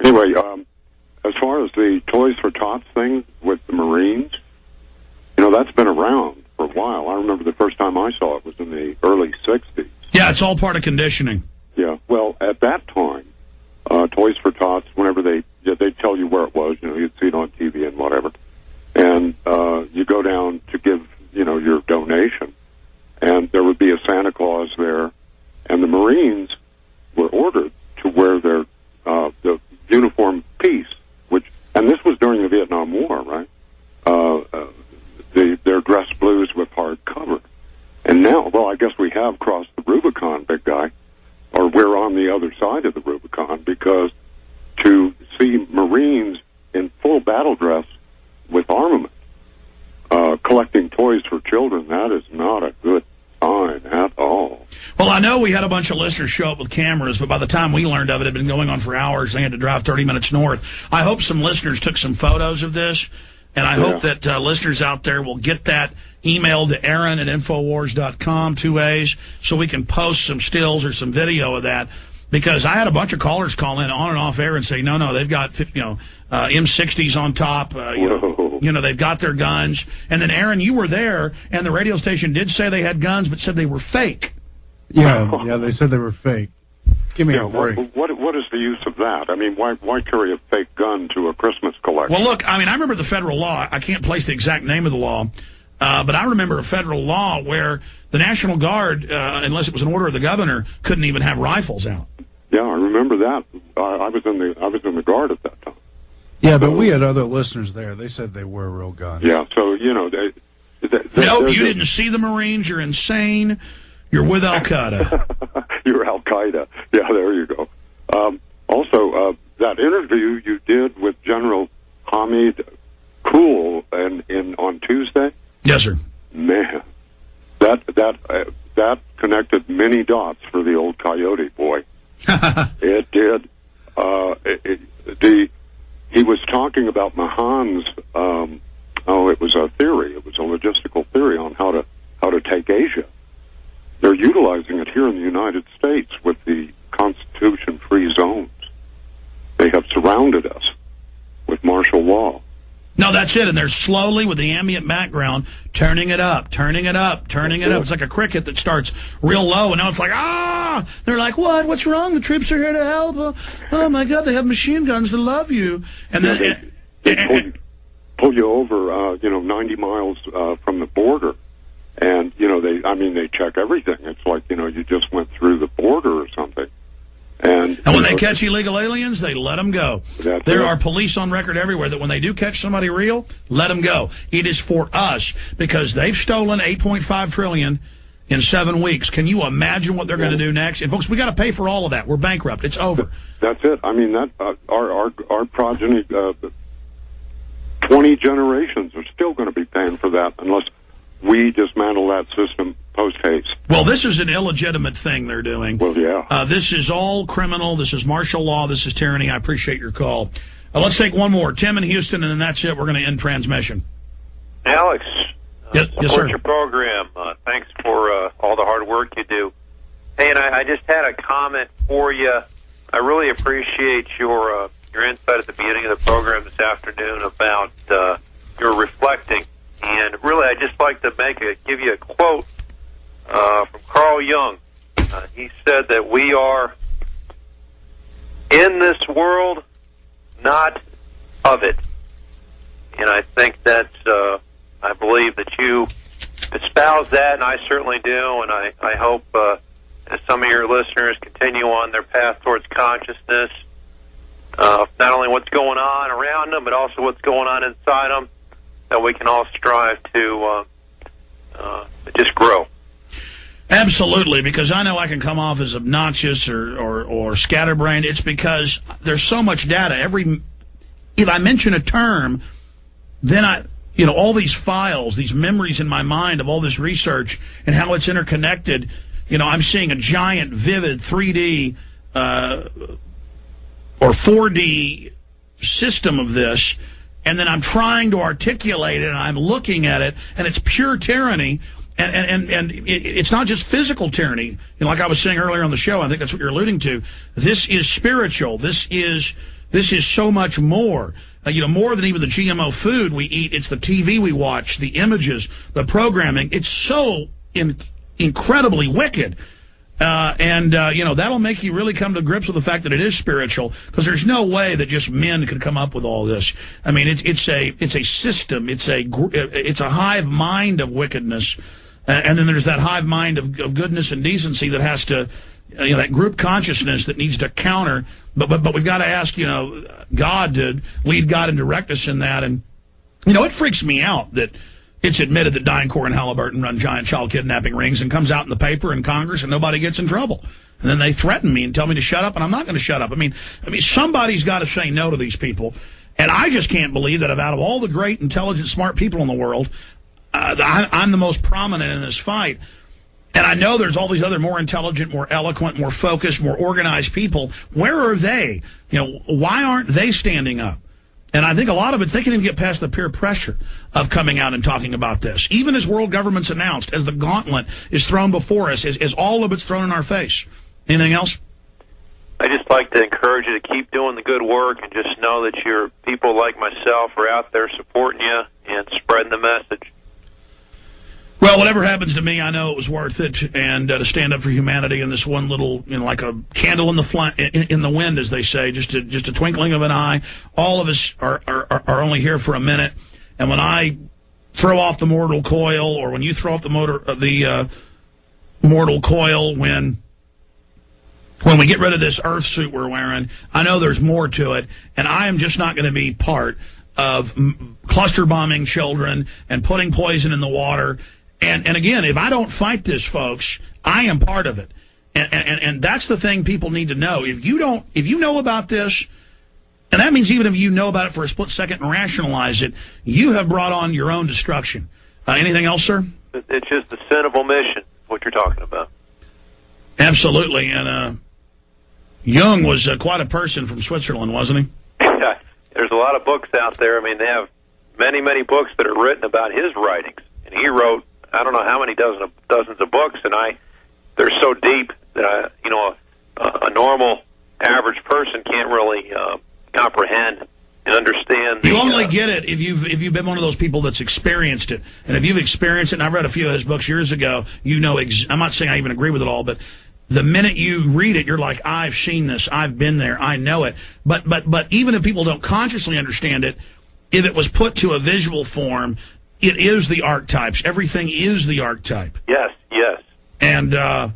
Anyway, as far as the Toys for Tots thing with the Marines, that's been around for a while. I remember the first time I saw it was in the early 60s. Yeah, it's all part of conditioning. Yeah, well, at that time, Toys for Tots, whenever they'd tell you where it was, you'd see it on TV and whatever, and you go down to give, your donation, and there would be a Santa Claus there, and the Marines were ordered to wear their the uniform piece, and this was during the Vietnam War, right? Their dress blues with hard cover. And now, well, I guess we have crossed the Rubicon, big guy, or we're on the other side of the Rubicon, because to see Marines in full battle dress with armament, collecting toys for children, that is not a good sign at all. Well, I know we had a bunch of listeners show up with cameras, but by the time we learned of it, it had been going on for hours. They had to drive 30 minutes north. I hope some listeners took some photos of this, and I hope that listeners out there will get that emailed to Aaron at Infowars.com, 2 A's, so we can post some stills or some video of that. Because I had a bunch of callers call in on and off air and say, no, they've got M60s on top. They've got their guns. And then, Aaron, you were there, and the radio station did say they had guns, but said they were fake. Yeah, they said they were fake. Give me a break. What is the use of that? I mean, why carry a fake gun to a Christmas collection? Well, look, I remember the federal law. I can't place the exact name of the law, but I remember a federal law where the National Guard, unless it was an order of the governor, couldn't even have rifles out. Yeah, I remember that. I was in the Guard at that time. Yeah, but we had other listeners there. They said they were real guns. Yeah, so, Nope, you didn't see the Marines. You're insane. You're with Al-Qaeda. You're Al-Qaeda. Yeah, there you go. Also, that interview you did with General Hamid Kool on Tuesday? Yes, sir. Man, that connected many dots for the old Coyote boy. It did. He was talking about Mahan's. It was a theory. It was a logistical theory on how to take Asia. They're utilizing it here in the United States with the Constitution-free zones. They have surrounded us with martial law. No, that's it. And they're slowly, with the ambient background, turning it up, turning it up, turning it up. It's like a cricket that starts real low, and now it's like, ah! They're like, what? What's wrong? The troops are here to help. Oh, my God, they have machine guns to love you. And then they pull you over, 90 miles from the border. And, they check everything. It's like, you just went through the border or something. And when they catch illegal aliens, they let them go. There are police on record everywhere that when they do catch somebody real, let them go. It is for us because they've stolen $8.5 trillion in 7 weeks. Can you imagine what they're going to do next? And folks, we got to pay for all of that. We're bankrupt. It's over. That's it. I mean, our progeny, 20 generations are still going to be paying for that unless we dismantle that system post-haste. Well, this is an illegitimate thing they're doing. Well, yeah. This is all criminal. This is martial law. This is tyranny. I appreciate your call. Let's take one more. Tim in Houston, and then that's it. We're going to end transmission. Alex, yes, sir. Your program. Thanks for all the hard work you do. Hey, and I just had a comment for you. I really appreciate your insight at the beginning of the program this afternoon about your reflecting. And really, I'd just like to give you a quote from Carl Jung. He said that we are in this world, not of it. And I think that's, I believe that you espouse that, and I certainly do. And I hope as some of your listeners continue on their path towards consciousness, not only what's going on around them, but also what's going on inside them, that we can all strive to just grow. Absolutely, because I know I can come off as obnoxious or scatterbrained. It's because there's so much data. If I mention a term, then all these files, these memories in my mind of all this research and how it's interconnected, I'm seeing a giant, vivid 3D or 4D system of this, and then I'm trying to articulate it, and I'm looking at it, and it's pure tyranny. And it's not just physical tyranny. Like I was saying earlier on the show, I think that's what you're alluding to. This is spiritual. This is This is so much more. More than even the GMO food we eat. It's the TV we watch, the images, the programming. It's so incredibly wicked. That'll make you really come to grips with the fact that it is spiritual, because there's no way that just men could come up with all this. I mean, it's a system. It's a hive mind of wickedness. And then there's that hive mind of goodness and decency that has to, that group consciousness that needs to counter. But we've got to ask, God to lead God and direct us in that. And, it freaks me out that it's admitted that DynCorp and Halliburton run giant child kidnapping rings, and comes out in the paper in Congress and nobody gets in trouble. And then they threaten me and tell me to shut up, and I'm not going to shut up. I mean, somebody's got to say no to these people. And I just can't believe that out of all the great, intelligent, smart people in the world, I'm the most prominent in this fight. And I know there's all these other more intelligent, more eloquent, more focused, more organized people. Where are they? Why aren't they standing up? And I think a lot of it, they can't even get past the peer pressure of coming out and talking about this. Even as world governments announced, as the gauntlet is thrown before us, as all of it's thrown in our face. Anything else? I just like to encourage you to keep doing the good work, and just know that your people like myself are out there supporting you and spreading the message. Well, whatever happens to me, I know it was worth it, and to stand up for humanity in this one little, like a candle in the wind, as they say, just a twinkling of an eye. All of us are only here for a minute, and when I throw off the mortal coil, or when you throw off the mortal coil, when we get rid of this earth suit we're wearing, I know there's more to it, and I am just not going to be part of cluster bombing children and putting poison in the water. And again, if I don't fight this, folks, I am part of it. And that's the thing people need to know. If you know about this, and that means even if you know about it for a split second and rationalize it, you have brought on your own destruction. Anything else, sir? It's just the sin of omission, what you're talking about. Absolutely. And Jung was quite a person from Switzerland, wasn't he? There's a lot of books out there. I mean, they have many, many books that are written about his writings. And he wrote, I don't know how many dozens of books, and they're so deep that a normal average person can't really comprehend and understand. You only get it if you've been one of those people that's experienced it. And if you've experienced it, and I've read a few of his books years ago, I'm not saying I even agree with it all, but the minute you read it, you're like, I've seen this, I've been there, I know it. But even if people don't consciously understand it, if it was put to a visual form, it is the archetypes. Everything is the archetype. Yes. And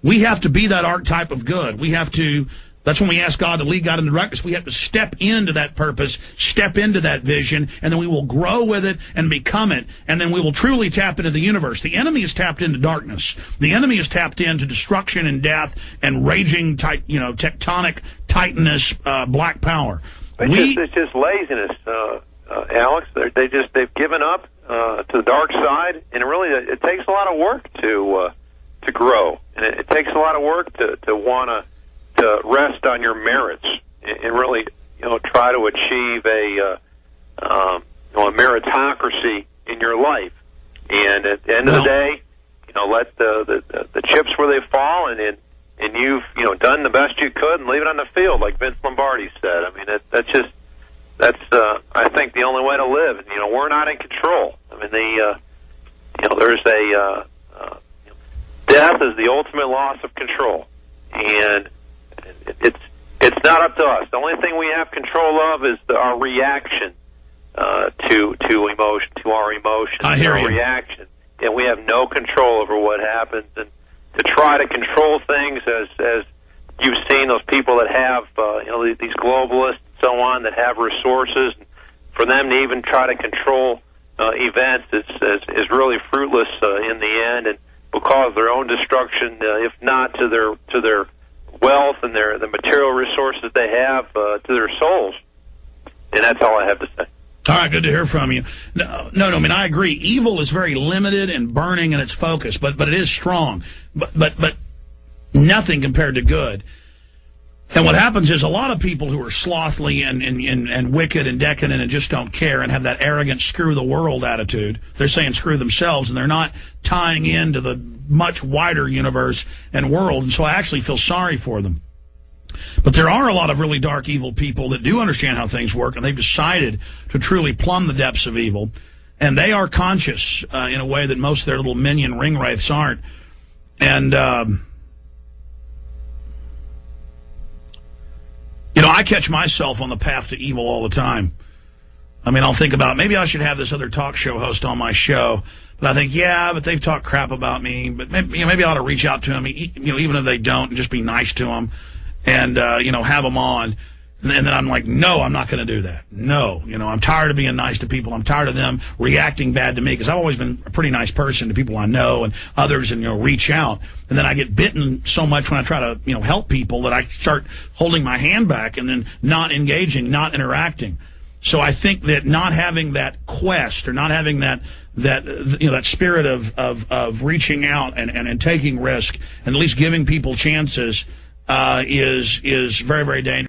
we have to be that archetype of good. We have to. That's when we ask God to lead, God, and direct us. We have to step into that purpose, step into that vision, and then we will grow with it and become it, and then we will truly tap into the universe. The enemy is tapped into darkness. The enemy is tapped into destruction and death and raging, tectonic tightness, black power. It's just laziness, Alex. They've given up to the dark side, and it takes a lot of work to grow, and it takes a lot of work to want to rest on your merits and really try to achieve a meritocracy in your life. And at the end of the day, let the chips where they fall, and you've done the best you could, and leave it on the field, like Vince Lombardi said. I mean, that's I think the only way to live. And we're not in control. I mean, there's death is the ultimate loss of control, and it's not up to us. The only thing we have control of is our reaction to our emotions. I hear our you. Reaction, and we have no control over what happens. And to try to control things, as you've seen, those people that have these globalists and so on that have resources, for them to even try to control events is really fruitless in the end, and will cause their own destruction, if not to their wealth and the material resources they have, to their souls. And that's all I have to say. All right, good to hear from you. No, I mean, I agree. Evil is very limited and burning in its focus, but it is strong. But nothing compared to good. And what happens is a lot of people who are slothly and wicked and decadent and just don't care and have that arrogant screw the world attitude, they're saying screw themselves, and they're not tying into the much wider universe and world. And so I actually feel sorry for them. But there are a lot of really dark, evil people that do understand how things work, and they've decided to truly plumb the depths of evil. And they are conscious in a way that most of their little minion ring wraiths aren't. And, you know, I catch myself on the path to evil all the time. I mean, I'll think about, maybe I should have this other talk show host on my show. But I think, yeah, but they've talked crap about me. But maybe, maybe I ought to reach out to them, even if they don't, and just be nice to them and, have them on. And then I'm like, no, I'm not going to do that. No, I'm tired of being nice to people. I'm tired of them reacting bad to me because I've always been a pretty nice person to people I know and others and, reach out. And then I get bitten so much when I try to, help people that I start holding my hand back and then not engaging, not interacting. So I think that not having that quest or not having that spirit of reaching out and taking risk and at least giving people chances is very, very dangerous.